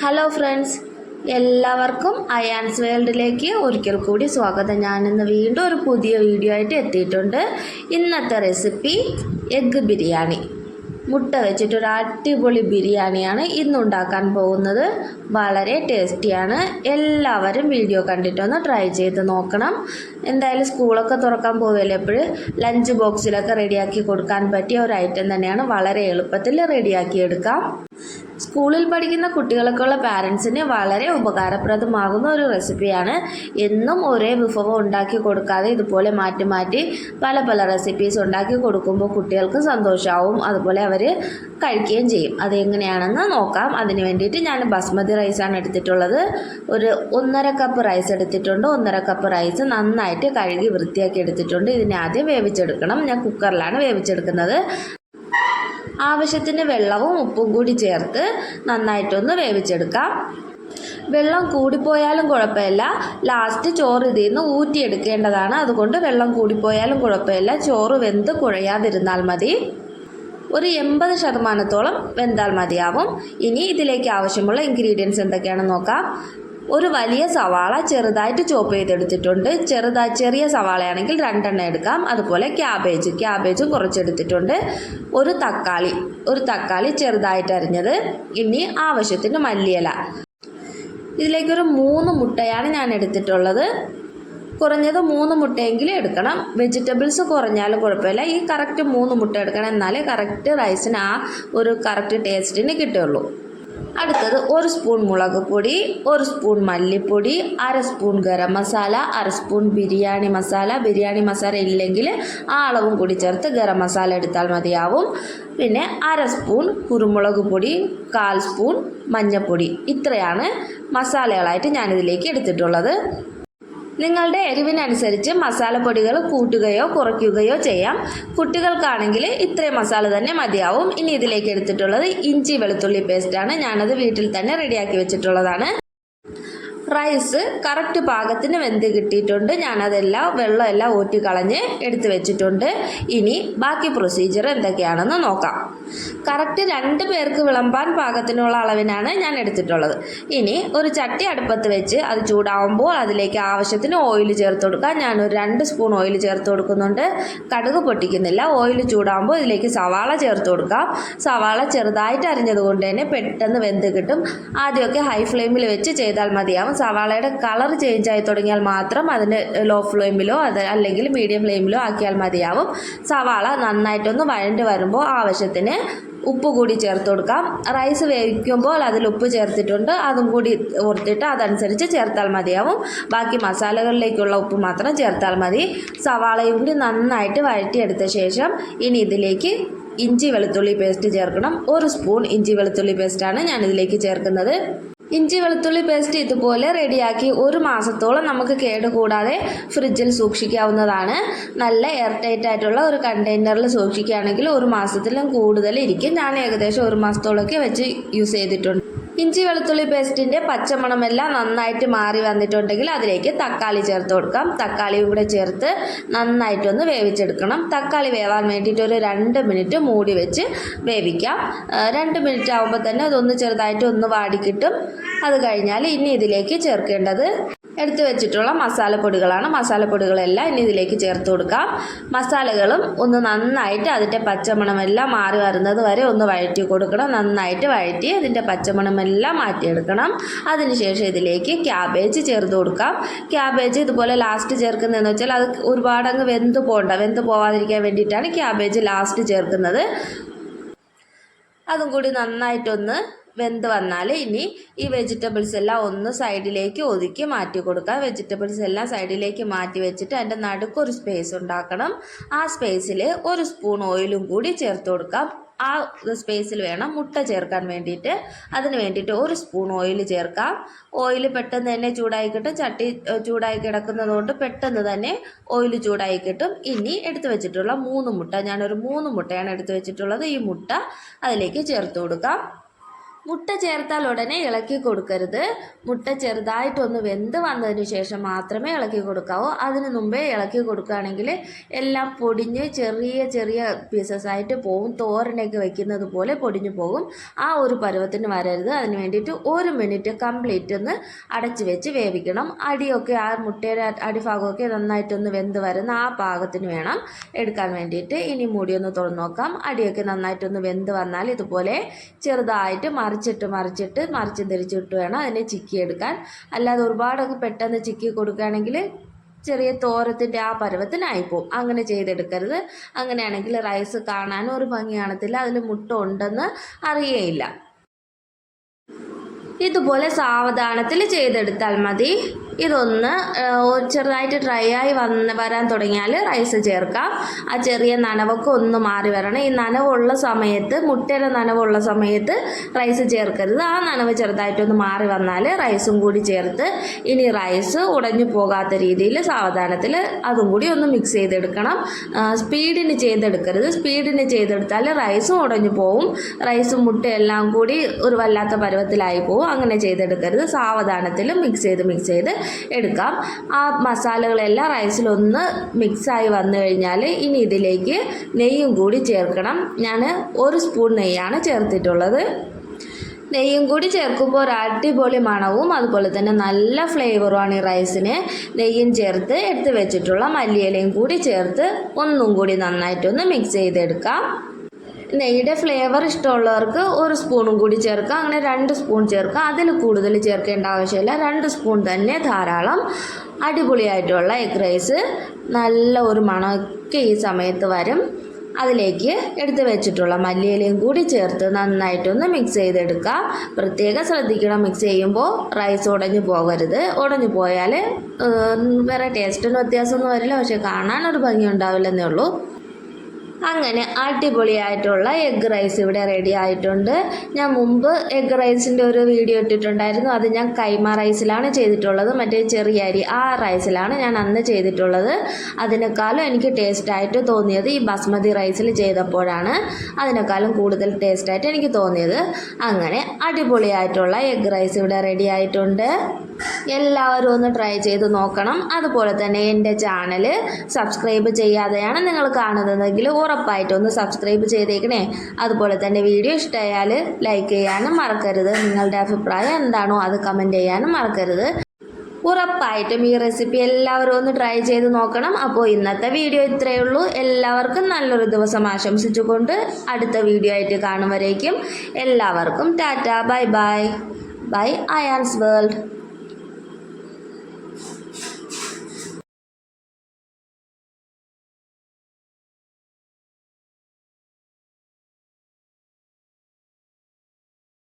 Hello friends, എല്ലാവർക്കും അയാൻസ് വേൾഡിലേക്ക് ഒരിക്കൽ കൂടി സ്വാഗതം. ഞാനിന്ന് വീണ്ടും ഒരു പുതിയ വീഡിയോ ആയിട്ട് എത്തിയിട്ടുണ്ട്. ഇന്നത്തെ റെസിപ്പി എഗ്ഗ് ബിരിയാണി, മുട്ട വെച്ചിട്ടൊരു അടിപൊളി ബിരിയാണിയാണ് ഇന്നുണ്ടാക്കാൻ പോകുന്നത്. വളരെ ടേസ്റ്റിയാണ്. എല്ലാവരും വീഡിയോ കണ്ടിട്ടൊന്ന് ട്രൈ ചെയ്ത് നോക്കണം. എന്തായാലും സ്കൂളൊക്കെ തുറക്കാൻ പോവുകയല്ലേ, എപ്പോഴും ലഞ്ച് ബോക്സിലൊക്കെ റെഡിയാക്കി കൊടുക്കാൻ പറ്റിയ ഒരു ഐറ്റം തന്നെയാണ്. വളരെ എളുപ്പത്തിൽ റെഡിയാക്കി എടുക്കാം. സ്കൂളിൽ പഠിക്കുന്ന കുട്ടികൾക്കുള്ള പാരൻസിന് വളരെ ഉപകാരപ്രദമാകുന്ന ഒരു റെസിപ്പിയാണ്. എന്നും ഒരേ വിഭവം ഉണ്ടാക്കി കൊടുക്കാതെ ഇതുപോലെ മാറ്റി മാറ്റി പല പല റെസിപ്പീസ് ഉണ്ടാക്കി കൊടുക്കുമ്പോൾ കുട്ടികൾക്ക് സന്തോഷമാവും, അതുപോലെ അവർ കഴിക്കുകയും ചെയ്യും. അതെങ്ങനെയാണെന്ന് നോക്കാം. അതിന് വേണ്ടിയിട്ട് ഞാൻ ബസ്മതി റൈസാണ് എടുത്തിട്ടുള്ളത്. ഒരു 1.5 കപ്പ് റൈസ് എടുത്തിട്ടുണ്ട്. 1.5 കപ്പ് റൈസ് നന്നായിട്ട് കഴുകി വൃത്തിയാക്കി എടുത്തിട്ടുണ്ട്. ഇതിനെ ആദ്യം വേവിച്ചെടുക്കണം. ഞാൻ കുക്കറിലാണ് വേവിച്ചെടുക്കുന്നത്. ആവശ്യത്തിന് വെള്ളവും ഉപ്പും കൂടി ചേർത്ത് നന്നായിട്ടൊന്ന് വേവിച്ചെടുക്കാം. വെള്ളം കൂടിപ്പോയാലും കുഴപ്പമില്ല, ലാസ്റ്റ് ചോറ് ഇതിൽ നിന്ന് ഊറ്റിയെടുക്കേണ്ടതാണ്. അതുകൊണ്ട് വെള്ളം കൂടിപ്പോയാലും കുഴപ്പമില്ല, ചോറ് വെന്ത് കുഴയാതിരുന്നാൽ മതി. ഒരു 80% വെന്താൽ മതിയാവും. ഇനി ഇതിലേക്ക് ആവശ്യമുള്ള ഇൻഗ്രീഡിയൻസ് എന്തൊക്കെയാണെന്ന് നോക്കാം. ഒരു വലിയ സവാള ചെറുതായിട്ട് ചോപ്പ് ചെയ്തെടുത്തിട്ടുണ്ട്. ചെറിയ സവാളയാണെങ്കിൽ 2 എണ്ണം എടുക്കാം. അതുപോലെ ക്യാബേജും കുറച്ചെടുത്തിട്ടുണ്ട്. ഒരു തക്കാളി ചെറുതായിട്ട് അരിഞ്ഞത്. ഇനി ആവശ്യത്തിന് മല്ലിയില. ഇതിലേക്കൊരു 3 മുട്ടയാണ് ഞാൻ എടുത്തിട്ടുള്ളത്. കുറഞ്ഞത് 3 മുട്ടയെങ്കിലും എടുക്കണം. വെജിറ്റബിൾസ് കുറഞ്ഞാലും കുഴപ്പമില്ല. ഈ കറക്റ്റ് 3 മുട്ട എടുക്കണം, എന്നാലേ കറക്റ്റ് റൈസിന് ആ ഒരു കറക്റ്റ് ടേസ്റ്റിന് കിട്ടുള്ളൂ. അടുത്തത് 1 സ്പൂൺ മുളക് പൊടി, 1 സ്പൂൺ മല്ലിപ്പൊടി, 1/2 സ്പൂൺ ഗരം മസാല, 1/2 സ്പൂൺ ബിരിയാണി മസാല ഇല്ലെങ്കിൽ ആ അളവും കൂടി ചേർത്ത് ഗരം മസാല എടുത്താൽ മതിയാവും. പിന്നെ 1/2 സ്പൂൺ കുരുമുളക് പൊടി, 1/4 സ്പൂൺ മഞ്ഞൾപ്പൊടി. ഇത്രയാണ് മസാലകളായിട്ട് ഞാനിതിലേക്ക് എടുത്തിട്ടുള്ളത്. നിങ്ങളുടെ എരിവിനനുസരിച്ച് മസാലപ്പൊടികൾ കൂട്ടുകയോ കുറയ്ക്കുകയോ ചെയ്യാം. കുട്ടികൾക്കാണെങ്കിൽ ഇത്രയും മസാല തന്നെ മതിയാവും. ഇനി ഇതിലേക്ക് എടുത്തിട്ടുള്ളത് ഇഞ്ചി വെളുത്തുള്ളി പേസ്റ്റാണ്. ഞാനത് വീട്ടിൽ തന്നെ റെഡിയാക്കി വെച്ചിട്ടുള്ളതാണ്. റൈസ് കറക്റ്റ് പാകത്തിന് വെന്ത് കിട്ടിയിട്ടുണ്ട്. വെള്ളമെല്ലാം ഊറ്റിക്കളഞ്ഞ് എടുത്ത് വെച്ചിട്ടുണ്ട്. ഇനി ബാക്കി പ്രൊസീജിയർ എന്തൊക്കെയാണെന്ന് നോക്കാം. കറക്റ്റ് 2 പേർക്ക് വിളമ്പാൻ പാകത്തിനുള്ള അളവിനാണ് ഞാൻ എടുത്തിട്ടുള്ളത്. ഇനി ഒരു ചട്ടി അടുപ്പത്ത് വെച്ച് അത് ചൂടാവുമ്പോൾ അതിലേക്ക് ആവശ്യത്തിന് ഓയിൽ ചേർത്ത് കൊടുക്കുക. ഞാനൊരു 2 സ്പൂൺ ഓയിൽ ചേർത്ത് കൊടുക്കുന്നുണ്ട്. കടുക് പൊട്ടിക്കുന്നില്ല. ഓയിൽ ചൂടാവുമ്പോൾ ഇതിലേക്ക് സവാള ചേർത്ത് കൊടുക്കാം. സവാള ചെറുതായിട്ട് അരിഞ്ഞത് കൊണ്ട് തന്നെ പെട്ടെന്ന് വെന്ത് കിട്ടും. ആദ്യമൊക്കെ ഹൈ ഫ്ലെയിമിൽ വെച്ച് ചെയ്താൽ മതിയാവും. സവാളയുടെ കളർ ചേഞ്ച് ആയി തുടങ്ങിയാൽ മാത്രം അതിന് ലോ ഫ്ലെയിമിലോ അല്ലെങ്കിൽ മീഡിയം ഫ്ലെയിമിലോ ആക്കിയാൽ മതിയാവും. സവാള നന്നായിട്ടൊന്ന് വഴണ്ട് വരുമ്പോൾ ആവശ്യത്തിന് ഉപ്പ് കൂടി ചേർത്ത് കൊടുക്കാം. റൈസ് വേവിക്കുമ്പോൾ അതിൽ ഉപ്പ് ചേർത്തിട്ടുണ്ട്. അതും കൂടി ഓർത്തിട്ട് അതനുസരിച്ച് ചേർത്താൽ മതിയാവും. ബാക്കി മസാലകളിലേക്കുള്ള ഉപ്പ് മാത്രം ചേർത്താൽ മതി. സവാളയും കൂടി നന്നായിട്ട് വഴറ്റിയെടുത്ത ശേഷം ഇനി ഇതിലേക്ക് ഇഞ്ചി വെളുത്തുള്ളി പേസ്റ്റ് ചേർക്കണം. 1 സ്പൂൺ ഇഞ്ചി വെളുത്തുള്ളി പേസ്റ്റാണ് ഞാനിതിലേക്ക് ചേർക്കുന്നത്. ഇഞ്ചി വെളുത്തുള്ളി പേസ്റ്റ് ഇതുപോലെ റെഡിയാക്കി 1 മാസത്തോളം നമുക്ക് കേടുകൂടാതെ ഫ്രിഡ്ജിൽ സൂക്ഷിക്കാവുന്നതാണ്. നല്ല എയർ ടൈറ്റ് ആയിട്ടുള്ള ഒരു കണ്ടെയ്നറിൽ സൂക്ഷിക്കുകയാണെങ്കിൽ 1 മാസത്തിലും കൂടുതൽ ഇരിക്കും. ഞാൻ ഏകദേശം 1 മാസത്തോളമൊക്കെ വെച്ച് യൂസ് ചെയ്തിട്ടുണ്ട്. ഇഞ്ചി വെളുത്തുള്ളി പേസ്റ്റിൻ്റെ പച്ചമണമെല്ലാം നന്നായിട്ട് മാറി വന്നിട്ടുണ്ടെങ്കിൽ അതിലേക്ക് തക്കാളി ചേർത്ത് കൊടുക്കാം. തക്കാളിയും കൂടെ ചേർത്ത് നന്നായിട്ടൊന്ന് വേവിച്ചെടുക്കണം. തക്കാളി വേവാൻ വേണ്ടിയിട്ട് ഒരു 2 മിനിറ്റ് മൂടി വെച്ച് വേവിക്കാം. 2 മിനിറ്റ് ആകുമ്പോൾ തന്നെ അതൊന്ന് ചെറുതായിട്ട് ഒന്ന് വാടിക്കിട്ടും. അത് കഴിഞ്ഞാൽ ഇനി ഇതിലേക്ക് ചേർക്കേണ്ടത് എടുത്തു വെച്ചിട്ടുള്ള മസാലപ്പൊടികളാണ്. മസാലപ്പൊടികളെല്ലാം ഇനി ഇതിലേക്ക് ചേർത്ത് കൊടുക്കാം. മസാലകളും ഒന്ന് നന്നായിട്ട് അതിൻ്റെ പച്ചമണമെല്ലാം മാറി വരുന്നത് വരെ ഒന്ന് വഴറ്റി കൊടുക്കണം. നന്നായിട്ട് വഴറ്റി അതിൻ്റെ പച്ചമണമെല്ലാം മാറ്റിയെടുക്കണം. അതിനുശേഷം ഇതിലേക്ക് ക്യാബേജ് ചേർത്ത് കൊടുക്കാം. ക്യാബേജ് ഇതുപോലെ ലാസ്റ്റ് ചേർക്കുന്നതെന്ന് വെച്ചാൽ അത് ഒരുപാട് അങ്ങ് വെന്ത് പോവാതിരിക്കാൻ വേണ്ടിയിട്ടാണ് ക്യാബേജ് ലാസ്റ്റ് ചേർക്കുന്നത്. അതും കൂടി നന്നായിട്ടൊന്ന് വെന്ത് വന്നാൽ ഇനി ഈ വെജിറ്റബിൾസ് എല്ലാം ഒന്ന് സൈഡിലേക്ക് ഒതുക്കി മാറ്റി കൊടുക്കുക. വെജിറ്റബിൾസ് എല്ലാം സൈഡിലേക്ക് മാറ്റി വെച്ചിട്ട് അതിൻ്റെ നടുക്കൊരു സ്പേസ് ഉണ്ടാക്കണം. ആ സ്പേസിൽ 1 സ്പൂൺ ഓയിലും കൂടി ചേർത്ത് കൊടുക്കാം. ആ സ്പേസിൽ വേണം മുട്ട ചേർക്കാൻ വേണ്ടിയിട്ട്. അതിന് വേണ്ടിയിട്ട് 1 സ്പൂൺ ഓയിൽ ചേർക്കാം. ഓയിൽ പെട്ടെന്ന് തന്നെ ചൂടായി കിട്ടും. ചട്ടി ചൂടായി കിടക്കുന്നത് കൊണ്ട് പെട്ടെന്ന് തന്നെ ഓയിൽ ചൂടായി കിട്ടും. ഇനി എടുത്തു വെച്ചിട്ടുള്ള 3 മുട്ട, ഞാനൊരു 3 മുട്ടയാണ് എടുത്തു വെച്ചിട്ടുള്ളത്. ഈ മുട്ട അതിലേക്ക് ചേർത്ത് കൊടുക്കാം. മുട്ട ചേർത്താൽ ഉടനെ ഇളക്കി കൊടുക്കരുത്. മുട്ട ചെറുതായിട്ടൊന്ന് വെന്ത് വന്നതിന് ശേഷം മാത്രമേ ഇളക്കി കൊടുക്കാവൂ. അതിന് മുമ്പേ ഇളക്കി കൊടുക്കുകയാണെങ്കിൽ എല്ലാം പൊടിഞ്ഞ് ചെറിയ ചെറിയ പീസസ് ആയിട്ട് പോകും. തോരനൊക്കെ വെക്കുന്നത് പോലെ പൊടിഞ്ഞു പോകും. ആ ഒരു പരുവത്തിന് വരരുത്. അതിന് വേണ്ടിയിട്ട് 1 മിനിറ്റ് കംപ്ലീറ്റ് ഒന്ന് അടച്ച് വെച്ച് വേവിക്കണം. അടിയൊക്കെ ആ മുട്ടയുടെ അടിഭാഗമൊക്കെ നന്നായിട്ടൊന്ന് വെന്ത് വരുന്ന ആ പാകത്തിന് വേണം എടുക്കാൻ വേണ്ടിയിട്ട്. ഇനി മൂടിയൊന്ന് തുറന്ന് നോക്കാം. അടിയൊക്കെ നന്നായിട്ടൊന്ന് വെന്ത് വന്നാൽ ഇതുപോലെ ചെറുതായിട്ട് മറിച്ചും തിരിച്ചിട്ട് വേണം അതിനെ ചിക്കിയെടുക്കാൻ. അല്ലാതെ ഒരുപാടൊക്കെ പെട്ടെന്ന് ചിക്കി കൊടുക്കുകയാണെങ്കിൽ ചെറിയ തോരത്തിൻ്റെ ആ പരുവത്തിനായിപ്പോവും. അങ്ങനെ ചെയ്തെടുക്കരുത്. അങ്ങനെയാണെങ്കിൽ റൈസ് കാണാനും ഒരു ഭംഗി കാണത്തില്ല, അതിൽ മുട്ട ഉണ്ടെന്ന് അറിയേയില്ല. ഇതുപോലെ സാവധാനത്തിൽ ചെയ്തെടുത്താൽ മതി. ഇതൊന്ന് ചെറുതായിട്ട് ഡ്രൈ ആയി വരാൻ തുടങ്ങിയാൽ റൈസ് ചേർക്കാം. ആ ചെറിയ നനവൊക്കെ ഒന്ന് മാറി വരണം. ഈ നനവുള്ള സമയത്ത്, മുട്ടയുടെ നനവുള്ള സമയത്ത് റൈസ് ചേർക്കരുത്. ആ നനവ് ചെറുതായിട്ടൊന്ന് മാറി വന്നാൽ റൈസും കൂടി ചേർത്ത് ഇനി റൈസ് ഉടഞ്ഞു പോകാത്ത രീതിയിൽ സാവധാനത്തിൽ അതും കൂടി ഒന്ന് മിക്സ് ചെയ്തെടുക്കണം. സ്പീഡിന് ചെയ്തെടുക്കരുത്. സ്പീഡിന് ചെയ്തെടുത്താൽ റൈസും ഉടഞ്ഞു പോവും. റൈസും മുട്ടയെല്ലാം കൂടി ഒരു വല്ലാത്ത പരുവത്തിലായി പോവും. അങ്ങനെ ചെയ്തെടുക്കരുത്. സാവധാനത്തിൽ മിക്സ് ചെയ്ത് എടുക്കാം. ആ മസാലകളെല്ലാം റൈസിലൊന്ന് മിക്സായി വന്നു കഴിഞ്ഞാൽ ഇനി ഇതിലേക്ക് നെയ്യും കൂടി ചേർക്കണം. ഞാൻ 1 സ്പൂൺ നെയ്യാണ് ചേർത്തിട്ടുള്ളത്. നെയ്യും കൂടി ചേർക്കുമ്പോൾ ഒരു അടിപൊളി മണവും അതുപോലെ തന്നെ നല്ല ഫ്ലേവറുമാണ് ഈ റൈസിന്. നെയ്യും ചേർത്ത് എടുത്ത് വെച്ചിട്ടുള്ള മല്ലിയിലയും കൂടി ചേർത്ത് ഒന്നും കൂടി നന്നായിട്ടൊന്ന് മിക്സ് ചെയ്തെടുക്കാം. നെയ്യുടെ ഫ്ലേവർ ഇഷ്ടമുള്ളവർക്ക് 1 സ്പൂണും കൂടി ചേർക്കാം. അങ്ങനെ 2 സ്പൂൺ ചേർക്കാം. അതിൽ കൂടുതൽ ചേർക്കേണ്ട ആവശ്യമില്ല. 2 സ്പൂൺ തന്നെ ധാരാളം. അടിപൊളിയായിട്ടുള്ള എഗ് റൈസ് നല്ല ഒരു മണമൊക്കെ ഈ സമയത്ത് വരും. അതിലേക്ക് എടുത്ത് വെച്ചിട്ടുള്ള മല്ലിയിലയും കൂടി ചേർത്ത് നന്നായിട്ടൊന്ന് മിക്സ് ചെയ്തെടുക്കുക. പ്രത്യേകം ശ്രദ്ധിക്കണം, മിക്സ് ചെയ്യുമ്പോൾ റൈസ് ഉടഞ്ഞു പോകരുത്. ഉടഞ്ഞു പോയാൽ വേറെ ടേസ്റ്റിന് വ്യത്യാസമൊന്നും വരില്ല, പക്ഷെ കാണാനൊരു ഭംഗി ഉണ്ടാവില്ലെന്നേ ഉള്ളൂ. അങ്ങനെ അടിപൊളിയായിട്ടുള്ള എഗ് റൈസ് ഇവിടെ റെഡി ആയിട്ടുണ്ട്. ഞാൻ മുമ്പ് എഗ് റൈസിൻ്റെ ഒരു വീഡിയോ ഇട്ടിട്ടുണ്ടായിരുന്നു. അത് ഞാൻ കൈമ റൈസിലാണ് ചെയ്തിട്ടുള്ളത്. മറ്റേ ചെറിയ അരി ആ റൈസിലാണ് ഞാൻ അന്ന് ചെയ്തിട്ടുള്ളത്. അതിനേക്കാളും എനിക്ക് ടേസ്റ്റായിട്ട് തോന്നിയത് ഈ ബസ്മതി റൈസിൽ ചെയ്തപ്പോഴാണ്. അതിനേക്കാളും കൂടുതൽ ടേസ്റ്റായിട്ട് എനിക്ക് തോന്നിയത്. അങ്ങനെ അടിപൊളിയായിട്ടുള്ള എഗ് റൈസ് ഇവിടെ റെഡി ആയിട്ടുണ്ട്. എല്ലാവരും ഒന്ന് ട്രൈ ചെയ്ത് നോക്കണം. അതുപോലെ തന്നെ എൻ്റെ ചാനൽ സബ്സ്ക്രൈബ് ചെയ്യാതെയാണ് നിങ്ങൾ കാണുന്നതെങ്കിൽ ഉറപ്പായിട്ടൊന്ന് സബ്സ്ക്രൈബ് ചെയ്തേക്കണേ. അതുപോലെ തന്നെ വീഡിയോ ഇഷ്ടമായാൽ ലൈക്ക് ചെയ്യാനും മറക്കരുത്. നിങ്ങളുടെ അഭിപ്രായം എന്താണോ അത് കമൻറ്റ് ചെയ്യാനും മറക്കരുത്. ഉറപ്പായിട്ടും ഈ റെസിപ്പി എല്ലാവരും ഒന്ന് ട്രൈ ചെയ്ത് നോക്കണം. അപ്പോൾ ഇന്നത്തെ വീഡിയോ ഇത്രയേ ഉള്ളൂ. എല്ലാവർക്കും നല്ലൊരു ദിവസം ആശംസിച്ചുകൊണ്ട് അടുത്ത വീഡിയോ ആയിട്ട് കാണും വരേക്കും എല്ലാവർക്കും tata, bye bye. Bye Ayaan's world.